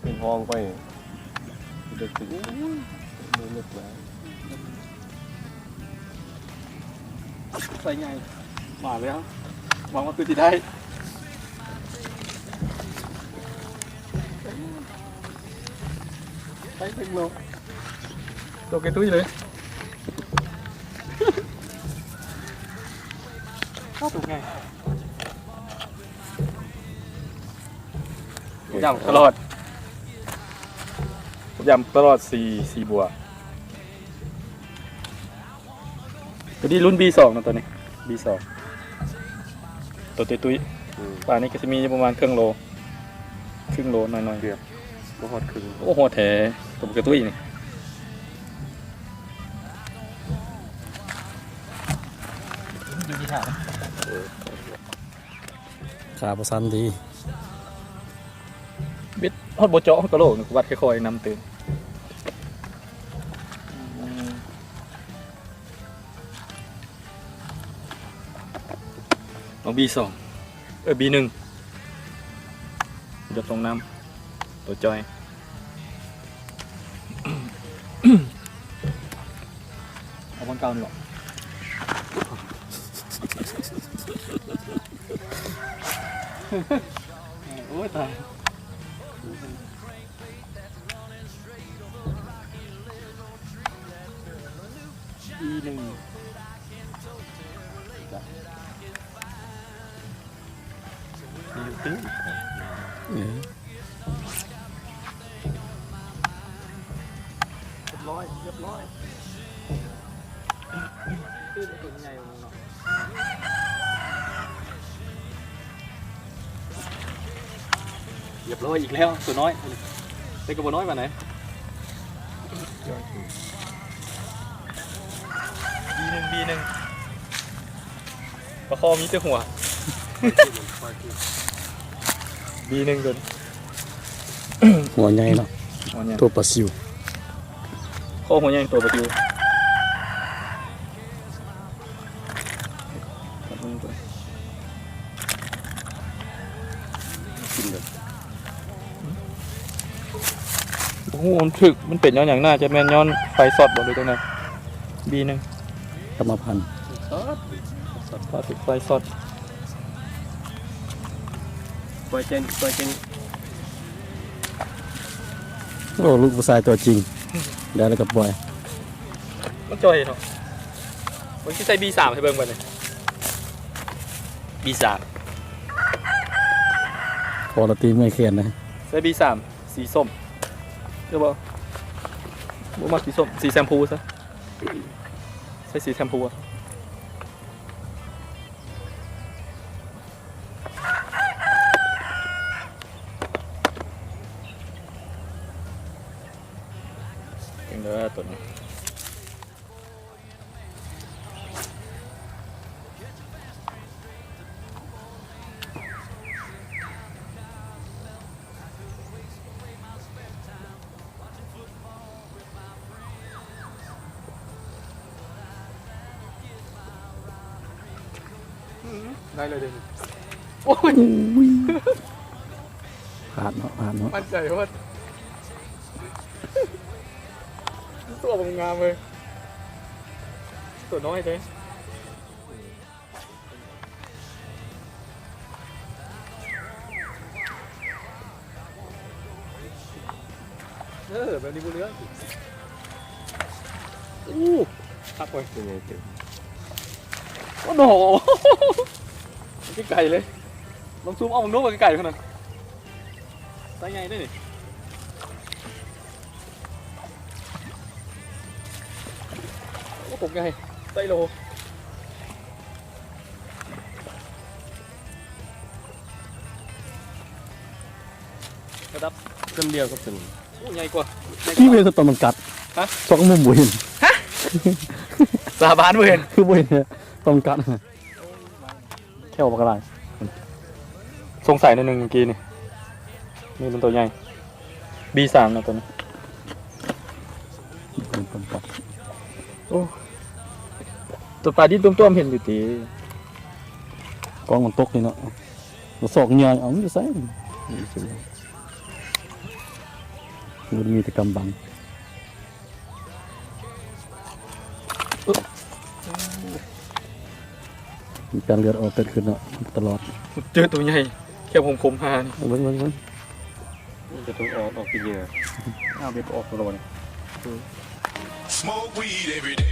เป็นห้องไปเด็กถึงไม่ลึกแล้ว ใส่ไงมาแล้วหวังว่าคือจะได้ไปถึงโลโลเกตุ้ยเลยเข้าถูกไงผมยำตลอด4บัวตัวนี้รุ่น B2 นะตัวนี้ B2 ตัวตุ้ยๆป่านี้ก็จะมีประมาณครึ่งโลหน่อยๆเดียว ก็หอดครึ่ง โอ้โหแถตัวกระตุ้ยนี่ดูที่ขาขาประสันดี บิดฮอดโบเจาะกระโหลกวัดค่อยๆนำตื่นเอา B2 B1 หยดลงน้ำตัวจอยเอาคนเก่าดีกว่าโอ้ยตายB1อยู่ตื้อเรียบร้อยตื้อเป็นไงวะเนาะเรียบร้อยอีกแล้วตัวน้อยได้กระบอกน้อยมาไหนB1 ประคอมีแต่หัว B1 ก่อน หัวใหญ่เนาะ หัวใหญ่ ตัวปลาซิว ข้อหัวใหญ่ตัวประตูกินเลยโอ้โหมันถึกมันเป็นย้อนอย่างน่าจะแม่นย้อนไฟสอดบ่เลยตรงนั้น B1 กรรมพันธุ์ ถ้าถึกไฟสอด ปล่อยเจน โอ้ลูกผู้ชายตัวจริงได้แล้วกับปล่อย มันจอยเนาะมันที่ใส่ B3 ให้เบิ่งไปเลย B3 พอละตีไม่เขียนนะ ใส่ B3 สีส้มเดี๋ยวบ่มาสีส้มสีแชมพูซะใส่สีแชมพูอะเด้อตัวนี้ได้เลยเดี๋ยวโอ้ย ผ่านเนาะ มั่นใจว่าตัวมันงามเลยตัวน้อยใช่แบบนี้กูเลือกพักไว้ เป็นไงเต็ม โอ้โหไก่เลยลองซูมเอามึงดูว่าไก่ขนาดนั้นได้ไงได้นี่โอ้ผมไงไส้โลกระดับ จำเดียวครับถึง โอ้ใหญ่กว่า พี่เวรสตอมันกัด ฮะ สองมุมบุเห็น สาบานเห็น คือบุเห็นเนี่ยตอมกัดแค่ออกกระไร สงสัยในหนึ่งเมื่อกี้นี่เป็นตัวใหญ่ B3 นะตัวนี้โอ้ตัวปลาดิ้นต้วมๆเห็นอยู่ตี กองมันตกนี่เนาะมาสอกเงยเอาไม่ใส่ มันมีแต่กำบังมีการเลือดออกเกิดขึ้นเนาะตลอด เจอตัวใหญ่แค่ผมคมหานี่ เบิ้ง มันจะต้องออกกินเหยื่อ เอาเบ็ดออกตัวโลนี่ Smoke weed every day.